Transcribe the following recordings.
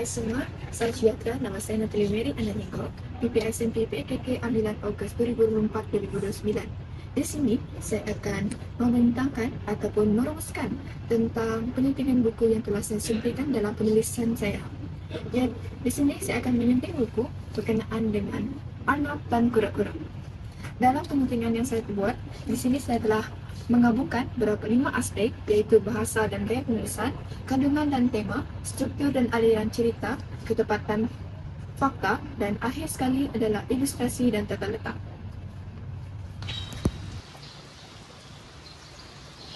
Hai semua, salam sejahtera. Nama saya Natalie Mary Ananiko, PPSMP PKK Ambilan Ogos 2004-2029. Di sini, saya akan membentangkan ataupun merumuskan tentang penyuntingan buku yang telah saya suntikan dalam penulisan saya. Ya, di sini saya akan menyunting buku berkenaan dengan Arnab dan kura-kura. Dalam penyuntingan yang saya buat, di sini saya telah menggabungkan beberapa 5 aspek, yaitu bahasa dan gaya penulisan, kandungan dan tema, struktur dan aliran cerita, ketepatan fakta, dan akhir sekali adalah ilustrasi dan tata letak.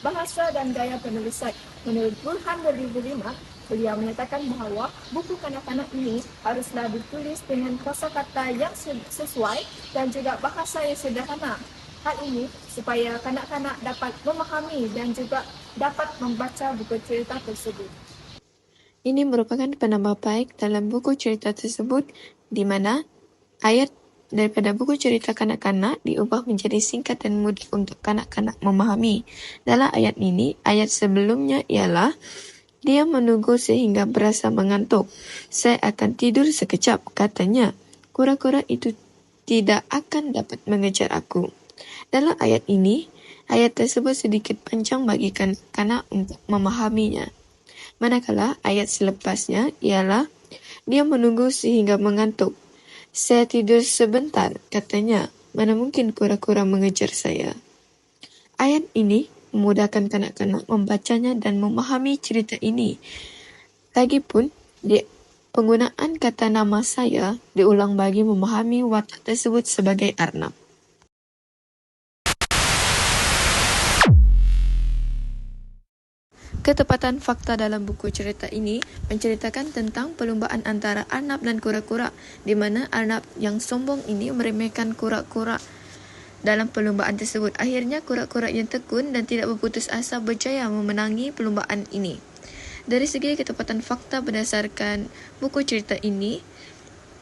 Bahasa dan gaya penulisan. Menurut Burhan 2005, beliau menyatakan bahawa buku kanak-kanak ini haruslah ditulis dengan kosakata yang sesuai dan juga bahasa yang sederhana. Hal ini supaya kanak-kanak dapat memahami dan juga dapat membaca buku cerita tersebut. Ini merupakan penambah baik dalam buku cerita tersebut, di mana ayat daripada buku cerita kanak-kanak diubah menjadi singkat dan mudah untuk kanak-kanak memahami. Dalam ayat ini, ayat sebelumnya ialah, dia menunggu sehingga berasa mengantuk. Saya akan tidur sekejap, katanya. Kura-kura itu tidak akan dapat mengejar aku. Dalam ayat ini, ayat tersebut sedikit panjang bagi kanak-kanak untuk memahaminya. Manakala ayat selepasnya ialah, dia menunggu sehingga mengantuk. Saya tidur sebentar, katanya. Mana mungkin kura-kura mengejar saya. Ayat ini memudahkan kanak-kanak membacanya dan memahami cerita ini. Lagipun, penggunaan kata nama saya diulang bagi memahami watak tersebut sebagai Arnab. Ketepatan fakta dalam buku cerita ini menceritakan tentang perlombaan antara Arnab dan kura-kura, di mana Arnab yang sombong ini meremehkan kura-kura dalam perlombaan tersebut. Akhirnya kura-kura yang tekun dan tidak berputus asa berjaya memenangi perlombaan ini. Dari segi ketepatan fakta berdasarkan buku cerita ini,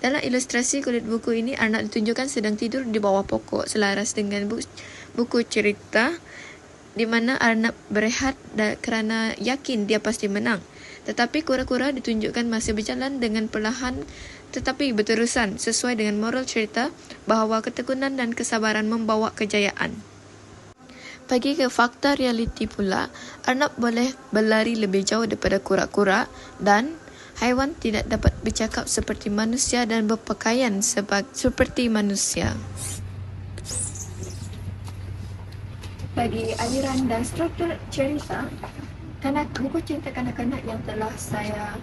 dalam ilustrasi kulit buku ini, Arnab ditunjukkan sedang tidur di bawah pokok, selaras dengan buku cerita di mana Arnab berehat kerana yakin dia pasti menang. Tetapi kura-kura ditunjukkan masih berjalan dengan perlahan tetapi berterusan, sesuai dengan moral cerita bahawa ketekunan dan kesabaran membawa kejayaan. Bagi ke fakta realiti pula, Arnab boleh berlari lebih jauh daripada kura-kura dan haiwan tidak dapat bercakap seperti manusia dan berpakaian seperti manusia. Bagi aliran dan struktur cerita, buku cerita kanak-kanak yang telah saya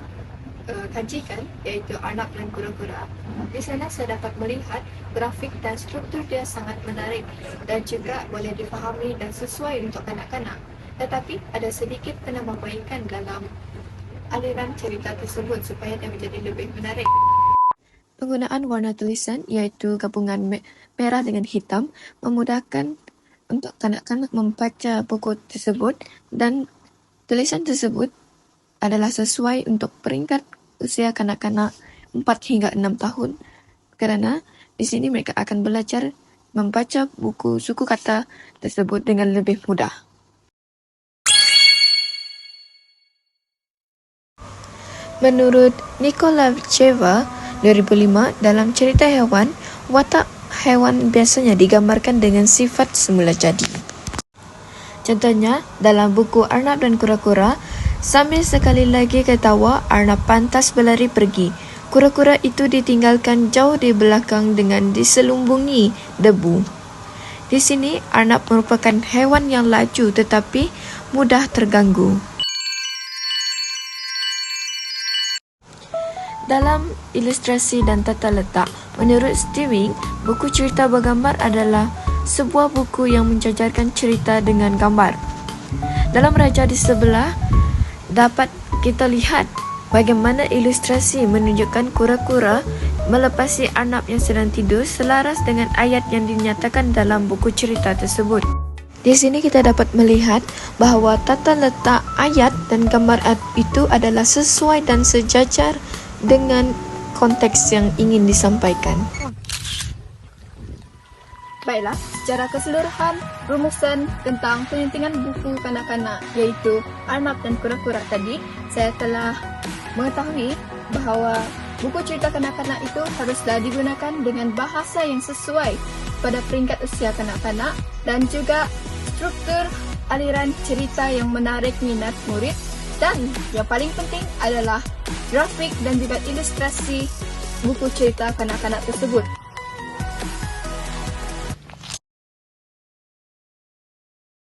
kajikan, iaitu Arnab dan kura-kura, di sana saya dapat melihat grafik dan struktur dia sangat menarik dan juga boleh difahami dan sesuai untuk kanak-kanak. Tetapi ada sedikit penambahbaikan dalam aliran cerita tersebut supaya dia menjadi lebih menarik. Penggunaan warna tulisan, iaitu gabungan merah dengan hitam, memudahkan untuk kanak-kanak membaca buku tersebut, dan tulisan tersebut adalah sesuai untuk peringkat usia kanak-kanak 4 hingga 6 tahun, kerana di sini mereka akan belajar membaca buku suku kata tersebut dengan lebih mudah. Menurut Nikolavcheva 2005, dalam cerita haiwan, watak haiwan biasanya digambarkan dengan sifat semula jadi. Contohnya, dalam buku Arnab dan Kura-kura, sambil sekali lagi ketawa, Arnab pantas berlari pergi. Kura-kura itu ditinggalkan jauh di belakang dengan diselumbungi debu. Di sini, Arnab merupakan haiwan yang laju tetapi mudah terganggu. Dalam ilustrasi dan tata letak, menurut Stewing, buku cerita bergambar adalah sebuah buku yang menjajarkan cerita dengan gambar. Dalam raja di sebelah, dapat kita lihat bagaimana ilustrasi menunjukkan kura-kura melepasi Arnab yang sedang tidur selaras dengan ayat yang dinyatakan dalam buku cerita tersebut. Di sini kita dapat melihat bahawa tata letak ayat dan gambar itu adalah sesuai dan sejajar dengan konteks yang ingin disampaikan. Baiklah, secara keseluruhan, rumusan tentang penyuntingan buku kanak-kanak, iaitu Arnab dan kura-kura tadi, saya telah mengetahui bahawa buku cerita kanak-kanak itu haruslah digunakan dengan bahasa yang sesuai pada peringkat usia kanak-kanak dan juga struktur aliran cerita yang menarik minat murid, dan yang paling penting adalah grafik dan juga ilustrasi buku cerita kanak-kanak tersebut.